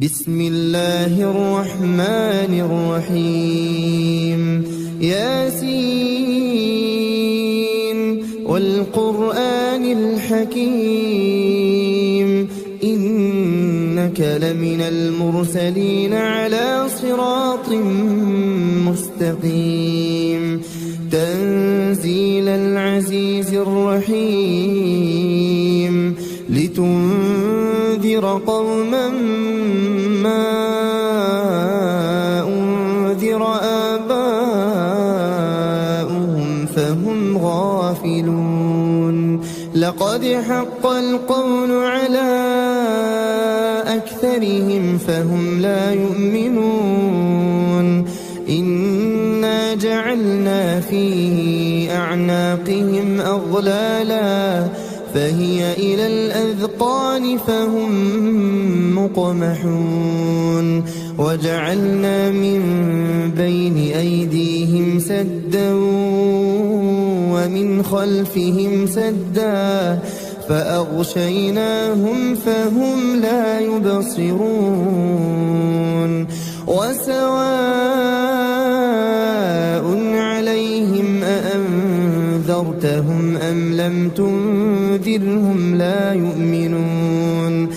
بسم الله الرحمن الرحيم ياسين والقرآن الحكيم إنك لمن المرسلين على صراط مستقيم تنزيل العزيز الرحيم لتنذر قوما ما أنذر آباؤهم فهم غافلون لقد حق القول على أكثرهم فهم لا يؤمنون إنا جعلنا في أعناقهم أغلالا فهي إلى الأذقان فهم مقمحون وجعلنا من بين أيديهم سدا ومن خلفهم سدا فأغشيناهم فهم لا يبصرون وسواء عليهم أأنذرتهم أم لم تنذرهم لا يؤمنون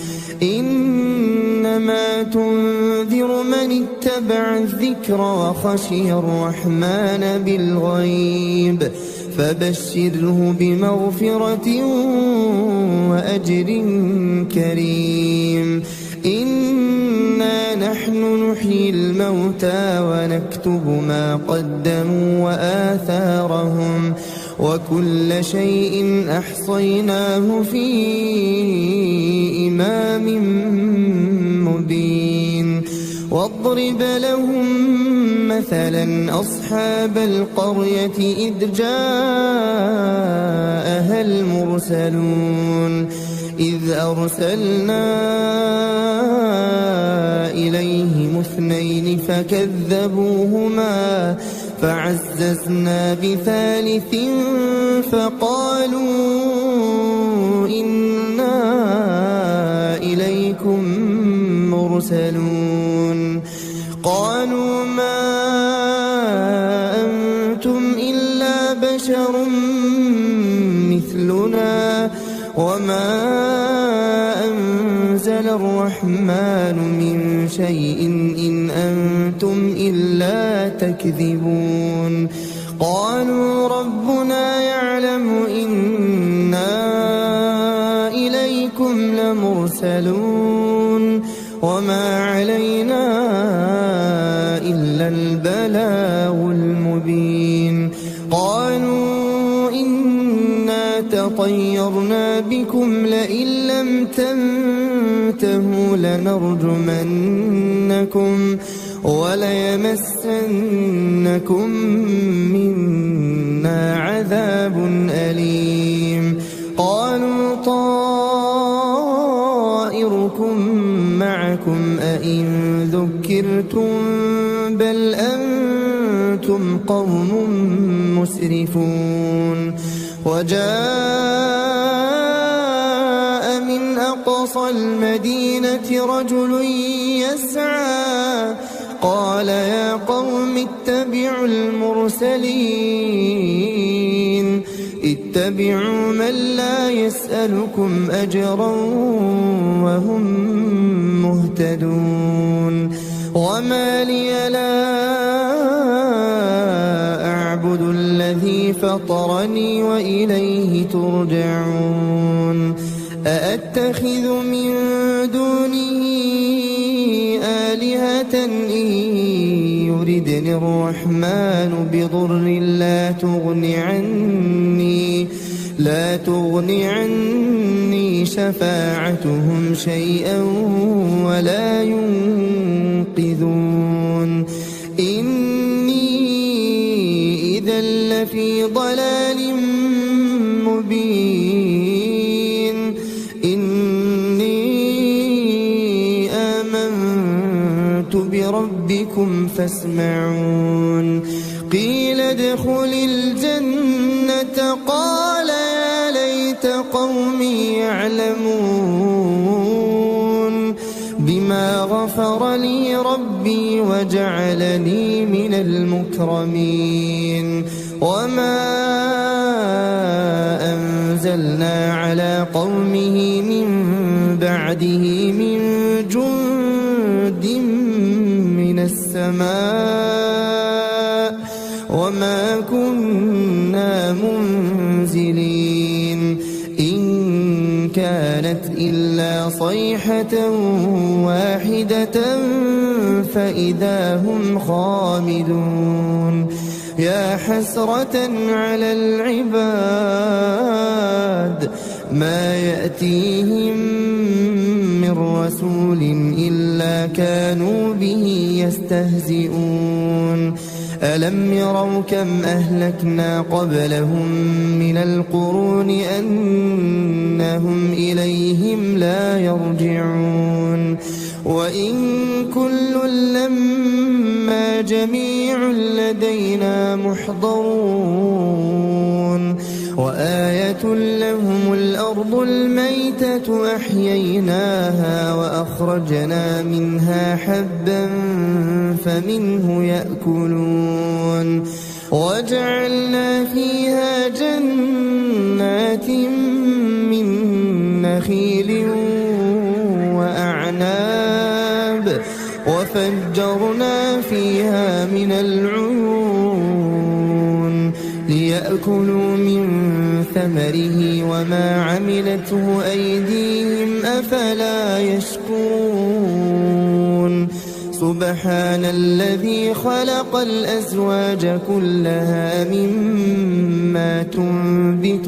إنما تنذر من اتبع الذكر وخشي الرحمن بالغيب فبشره بمغفرة وأجر كريم إنا نحن نحيي الموتى ونكتب ما قدموا وآثارهم وكل شيء أحصيناه في إمام مبين واضرب لهم مثلا أصحاب القرية إذ جاءها المرسلون إذ أرسلنا إليهم اثنين فكذبوهما فعززنا بثالث فقالوا إنا إليكم مرسلون قالوا ما أنتم إلا بشر مثلنا وما أنزل الرحمن من شيء إن أنتم إلا تكذبون قالوا ربنا يعلم إنا إليكم لمرسلون وما علينا إلا البلاغ المبين قالوا إنا تطيرنا بكم لئن لم تنتهوا لنرجمنكم وليمسنكم منا عذاب أليم قالوا طائركم معكم أئن ذكرتم بل أنتم قوم مسرفون وجاء من أقصى المدينة رجل يسعى قال يا قوم اتبعوا المرسلين اتبعوا من لا يسألكم أجرا وهم مهتدون وما لي لا أعبد الذي فطرني وإليه ترجعون أأتخذ من دونه آلهة إن يردني الرحمن بضر لا تغني عني شفاعتهم شيئا ولا ينقذون إني إذا لفي ضلال مبين إني آمنت بربكم فاسمعون قيل ادخل الجنة قال يا ليت قومي يعلمون بما بما غفر لي ربي وجعلني من المكرمين وما أنزلنا على قومه من بعده من جند من السماء وما كنا منزلين إن كانت إلا صيحة واحدة فإذا هم خامدون يا حسرة على العباد ما يأتيهم من رسول إلا كانوا به يستهزئون ألم يروا كم أهلكنا قبلهم من القرون أنهم إليهم لا يرجعون وإن كل لما جميع لدينا محضرون وآية لهم الأرض الميتة أحييناها وأخرجنا منها حبا فمنه يأكلون وجعلنا فيها جنات من نخيل وأعناب وفجرنا فيها من العيون ليأكلوا من ثمره وما عملته أيديهم أفلا يشكرون سبحان الذي خلق الأزواج كلها مما تنبت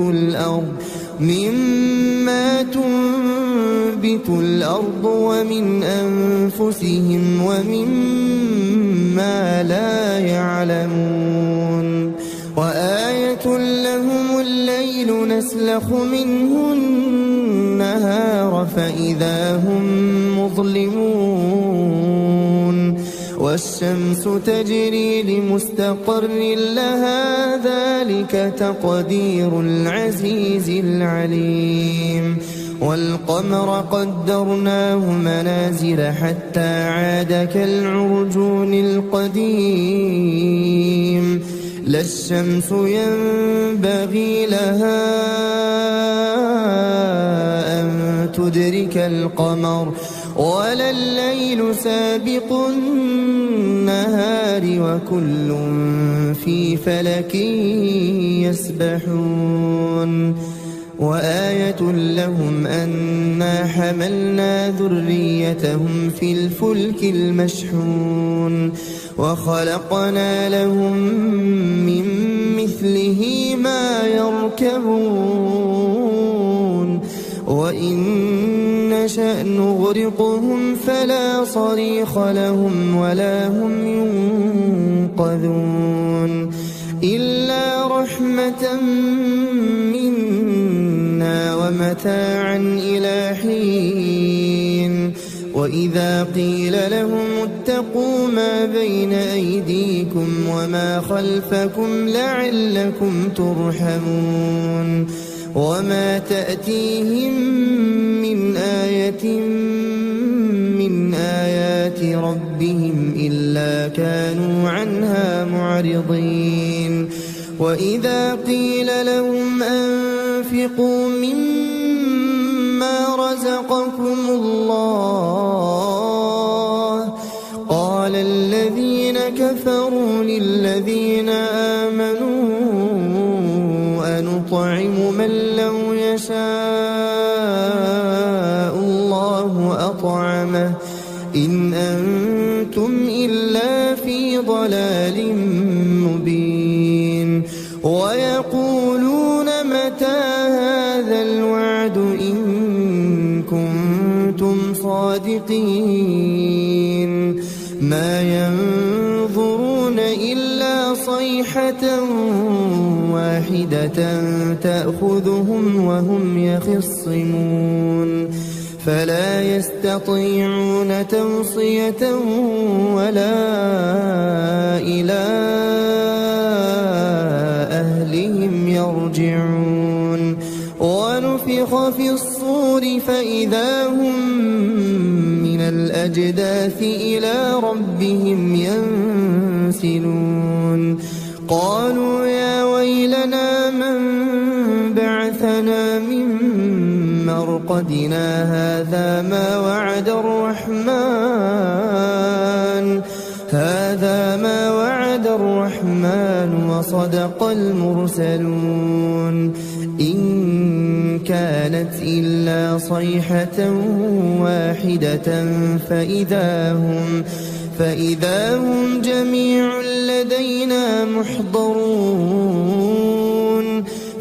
الأرض ومن أنفسهم ومما لا يعلمون وآية لهم الليل نسلخ منه النهار فإذا هم مظلمون والشمس تجري لمستقر لها ذلك تقدير العزيز العليم والقمر قدرناه منازل حتى عاد كالعرجون القديم لا الشمس ينبغي لها أن تدرك القمر ولا الليل سابق النهار وكل في فلك يسبحون وآية لهم أنا حملنا ذريتهم في الفلك المشحون وخلقنا لهم من مثله ما يركبون وإن نشأ نغرقهم فلا صريخ لهم ولا هم ينقذون إلا رحمة منا ومتاعا إلى حين وإذا قيل لهم اتقوا ما بين أيديكم وما خلفكم لعلكم ترحمون وما تأتيهم من آية من آيات ربهم إلا كانوا عنها معرضين وإذا قيل لهم أنفقوا مما رزقكم الله قال الذين كفروا للذين آمنوا أنطعم من لو يشاء الله أطعمه إن أنتم إلا في ضلال مبين ويقولون متى هذا الوعد إن كنتم صادقين ما ينظرون إلا صيحة واحدة تأخذهم وهم يخصمون فلا يستطيعون توصية ولا إلى أهلهم يرجعون ونفخ في الصور فإذا هم من الأجداث الأجداث إلى ربهم ينسلون قالوا يا ويلنا من بعثنا من مرقدنا هذا ما وعد الرحمن وصدق المرسلون إن كانت إلا صيحة واحدة فإذا هم جميع لدينا محضرون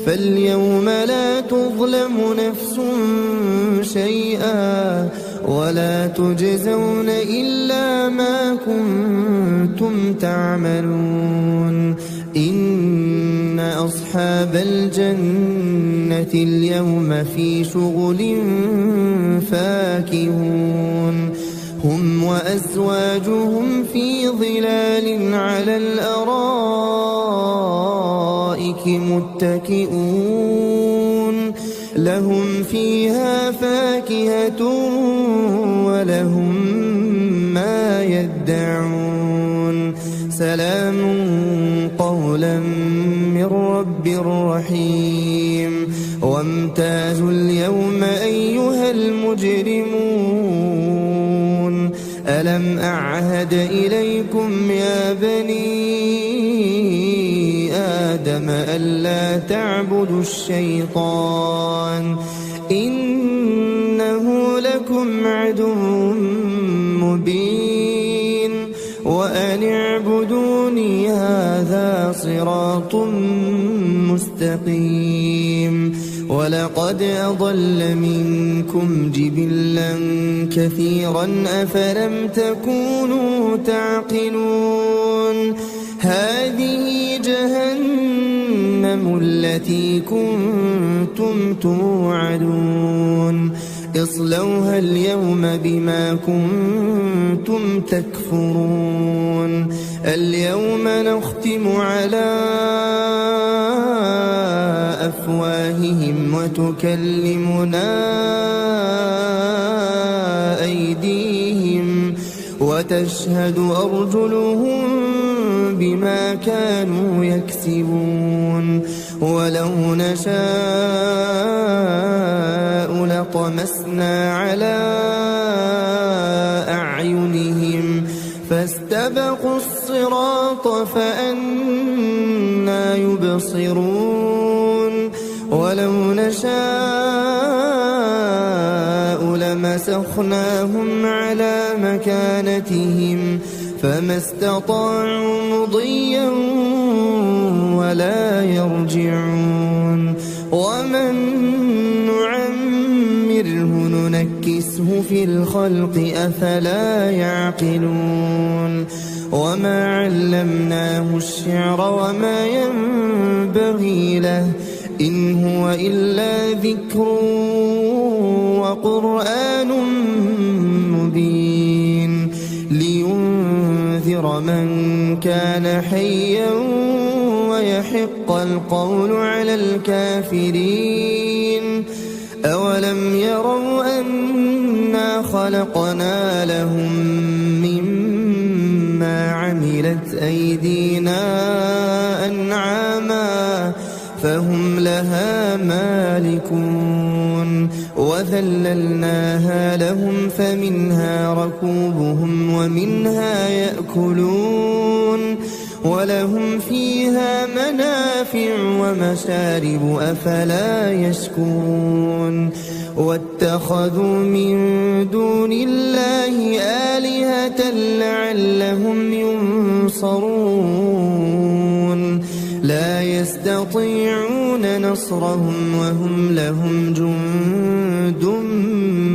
فاليوم لا تظلم نفس شيئا ولا تجزون إلا ما كنتم تعملون إن أصحاب الجنة اليوم في شغل فاكهون هم وأزواجهم في ظلال على الأرائك متكئون لهم فيها فاكهة ولهم ما يدعون سلام قولا من رب رحيم وامتازوا اليوم أيها المجرمون ألم أعهد إليكم يا بني آدم ألا تعبدوا الشيطان إنه لكم عدو مبين وأن اعبدوني هذا صراط مستقيم ولقد أضل منكم جبلا كثيرا أفلم تكونوا تعقلون هذه جهنم التي كنتم توعدون اصلوها اليوم بما كنتم تكفرون اليوم نختم على أفواههم وتكلمنا أيديهم وتشهد أرجلهم بما كانوا يكسبون ولو نشاء لطمسنا على أعينهم فاستبقوا الصراط فأنى يبصرون ولو نشاء لمسخناهم على مكانتهم فما استطاعوا مضيا ولا يرجعون ومن نعمره ننكسه في الخلق أفلا يعقلون وما علمناه الشعر وما ينبغي له إن هو إلا ذكر وقرآن مبين لينذر من كان حيا ويحق القول على الكافرين أولم يروا أنا خلقنا لهم مما عملت أيدينا أنعاما فهم لها مالكون وذللناها لهم فمنها ركوبهم ومنها يأكلون ولهم فيها منافع ومشارب أفلا يشكرون واتخذوا من دون الله آلهة لعلهم ينصرون لا يستطيعون نصرهم وهم لهم جند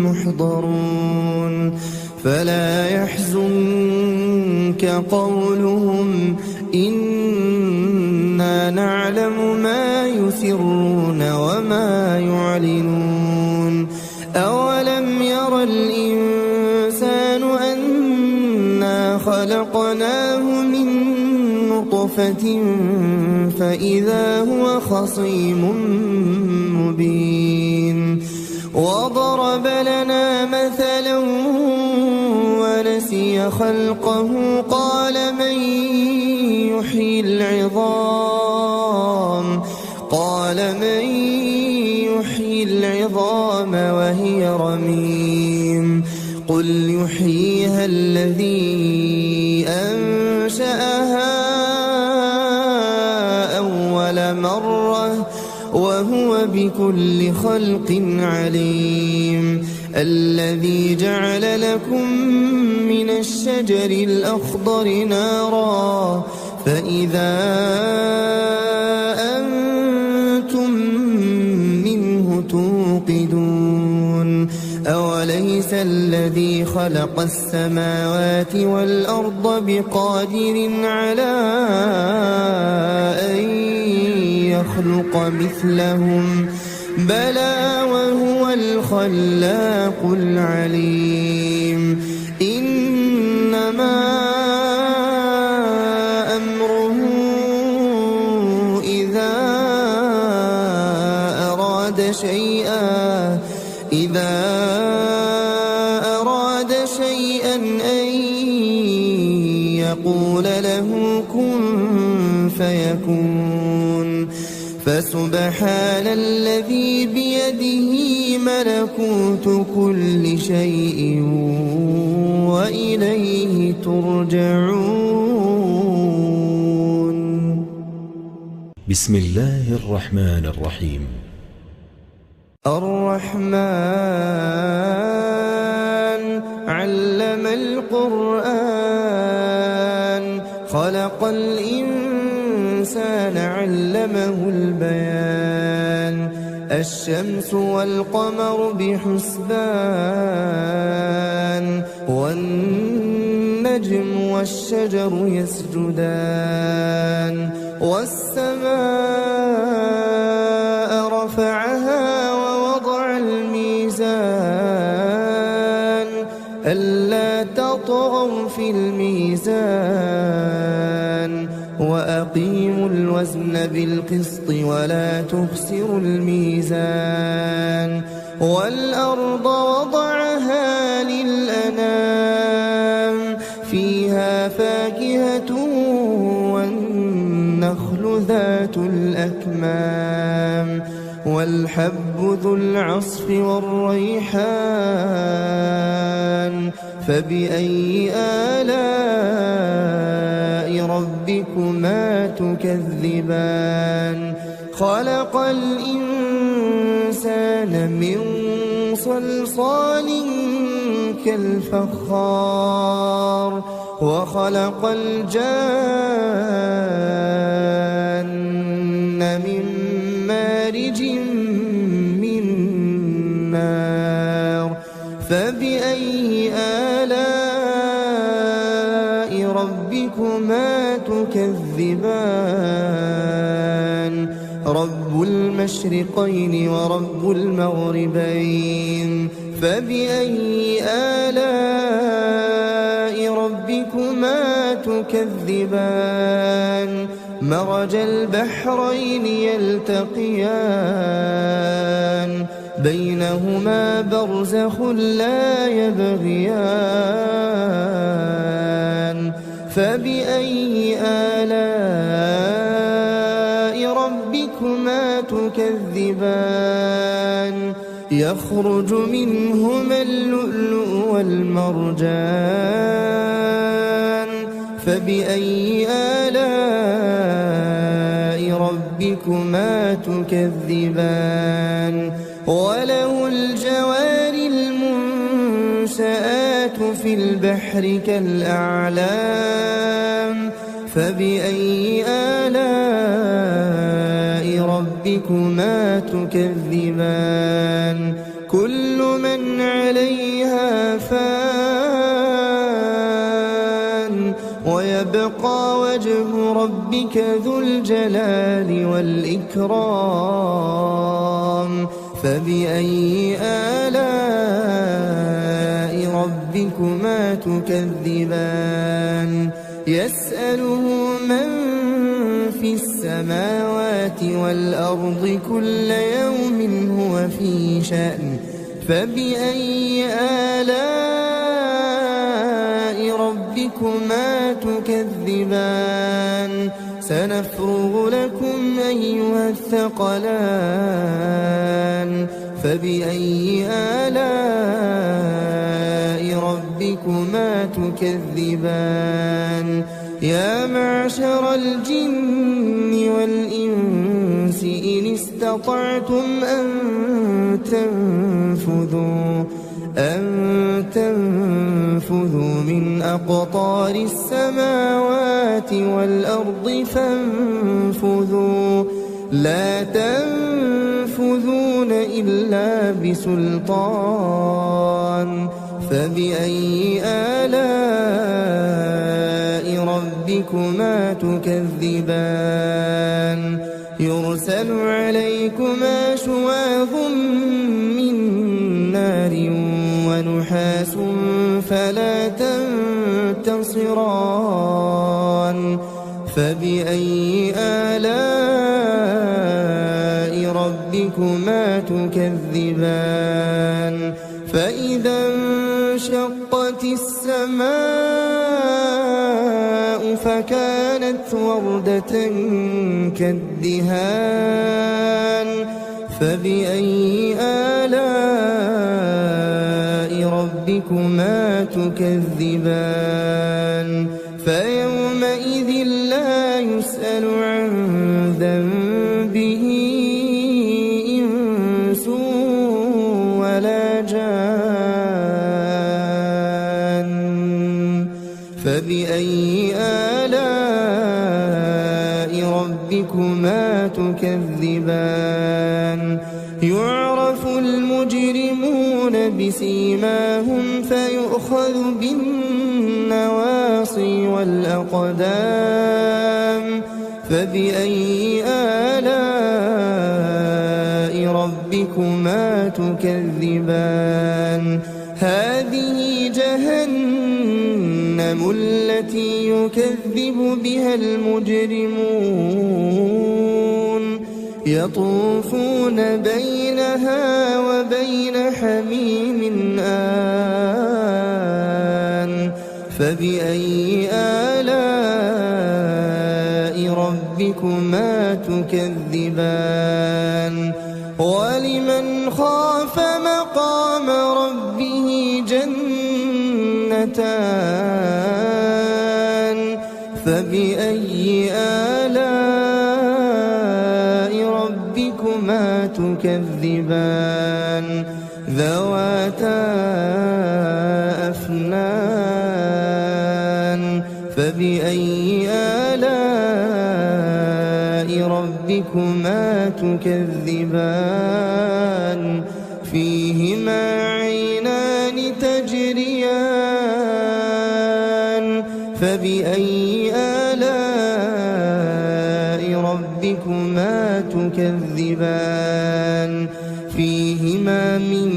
محضرون فلا يحزنك قولهم إنا نعلم ما يسرون وما يعلنون أولم ير الإنسان أنا خلقناه من نطفة فإذا هو خصيم مبين وضرب لنا مثلا ونسي خلقه قال من يحيي العظام وهي رميم قل يحييها الذي أنشأها أول مرة وهو بكل خلق عليم الذي جعل لكم من الشجر الأخضر نارا فإذا أنتم منه توقدون أوليس الذي خلق السماوات والأرض بقادر على أن يخلق مثلهم بلى وهو الخلاق العليم إنما أمره إذا أراد شيئا أن يقول له كن فيكون فسبحان الذي بيده ملكوت كل شيء وإليه ترجعون. بسم الله الرحمن الرحيم. الرحمن علم القرآن خلق الإنسان علمه البيان الشمس والقمر بحسبان والنجم والشجر يسجدان والسماء رفعها ووضع الميزان ألا تطغوا في الميزان وأقيموا الوزن بالقسط ولا تخسروا الميزان والأرض وضعها للأنام فيها فاكهة والنخل ذات الأكمام والحب ذو العصف والريحان فبأي آلاء ربكما تكذبان خلق الإنسان من صلصال كالفخار وخلق الجان من مارج من نار فبأي آلاء ربكما تكذبان رب المشرقين ورب المغربين فبأي آلاء ربكما تكذبان مرج البحرين يلتقيان بينهما برزخ لا يبغيان فبأي آلاء ربكما تكذبان يخرج منهما اللؤلؤ والمرجان فبأي آلاء ربكما تكذبان وله الجوار المنشآت في البحر كالأعلام فبأي آلاء ربكما تكذبان كل من عليها فان ويبقى وجه ربك ذو الجلال والإكرام فبأي آلاء ربكما تكذبان يسأله من في السماوات والأرض كل يوم هو في شأن فبأي آلاء ربكما تكذبان سنفرغ لكم أيها الثقلان فبأي آلاء ربكما تكذبان يا معشر الجن والإنس إن استطعتم أن تنفذوا من أقطار السماوات والأرض فانفذوا لا تنفذون إلا بسلطان فبأي آلاء ربكما تكذبان يرسل عليكما شواظ من نار ونحاس فلا تنتصران فبأي آلاء ربكما تكذبان فإذا انشقت السماء فكانت وردة كالدهان فبأي آلاء ربكما تكذبان فيومئذ لا يسأل عن ذنبه إنس ولا جان فبأي آلاء ربكما تكذبان يعرف المجرمون بسيماهم فيؤخذ بالنواصي والأقدام فبأي آلاء ربكما تكذبان هذه جهنم التي يكذب بها المجرمون يطوفون بينها وبين حميم آن فبأي آلاء ربكما تكذبان ولمن خاف مقام ربه جنتان فبأي آلاء ربكما تكذبان ذواتا أفنان فبأي آلاء ربكما تكذبان فيهما عينان تجريان فبأي آلاء ربكما تكذبان فيهما من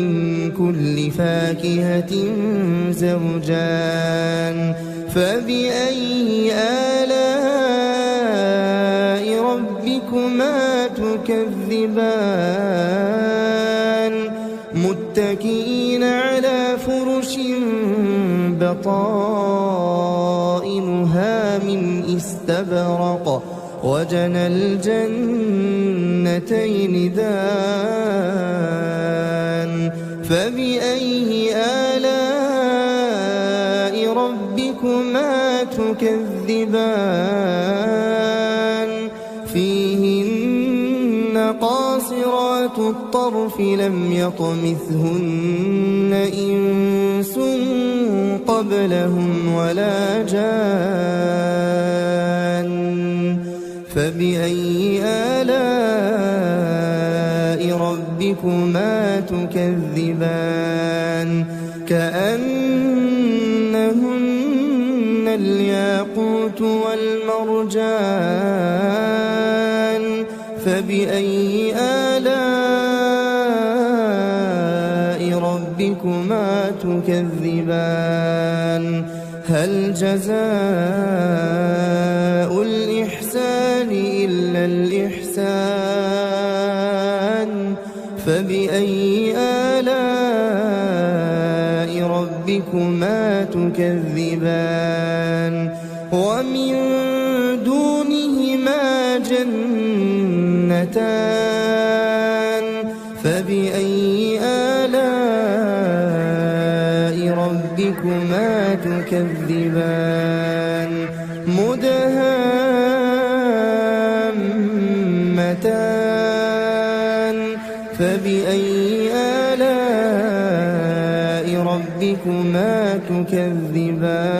كل فاكهة زوجان فبأي آلاء ربكما تكذبان متكئين على فرش بطائنها من استبرق وجنى الجنتين دان فبأي آلاء ربكما تكذبان فيهن قاصرات الطرف لم يطمثهن إنس قبلهم ولا جان فبأي آلاء ربكما تكذبان كأنهن الياقوت والمرجان فبأي آلاء ربكما تكذبان هل جزاء الإحسان إلا الإحسان فبأي آلاء ربكما تكذبان ومن دونهما جنتان فبأي آلاء ربكما تكذبان مدهامتان فبأي آلاء ربكما تكذبان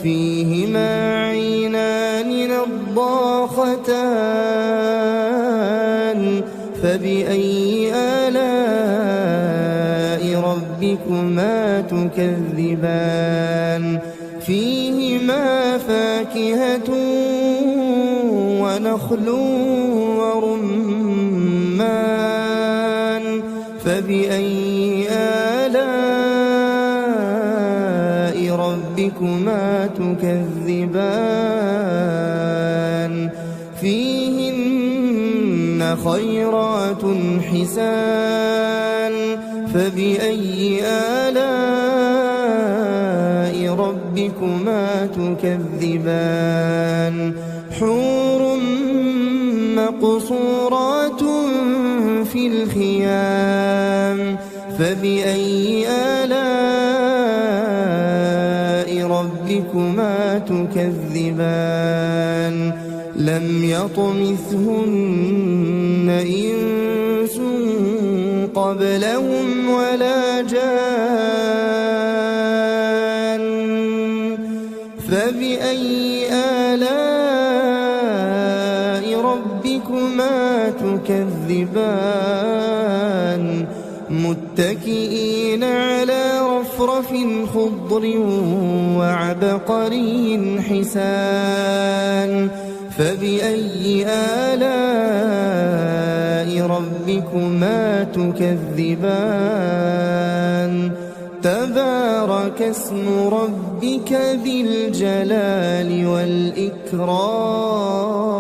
فيهما عينان نضاختان فبأي آلاء ربكما تكذبان فيهما فاكهة ونخل ورمان فبأي آلاء ربكما تكذبان فيهن خيرات حسان فبأي آلاء ربكما تكذبان حور مقصورات في الخيام فبأي آلاء ربكما تكذبان لم يطمثهن إنس قبلهم ولا جان فبأي آلاء ربكما تكذبان متكئين على رفرف خضر وعبقري حسان فبأي آلاء ربكما تكذبان تبارك اسم ربك ذي الجلال والإكرام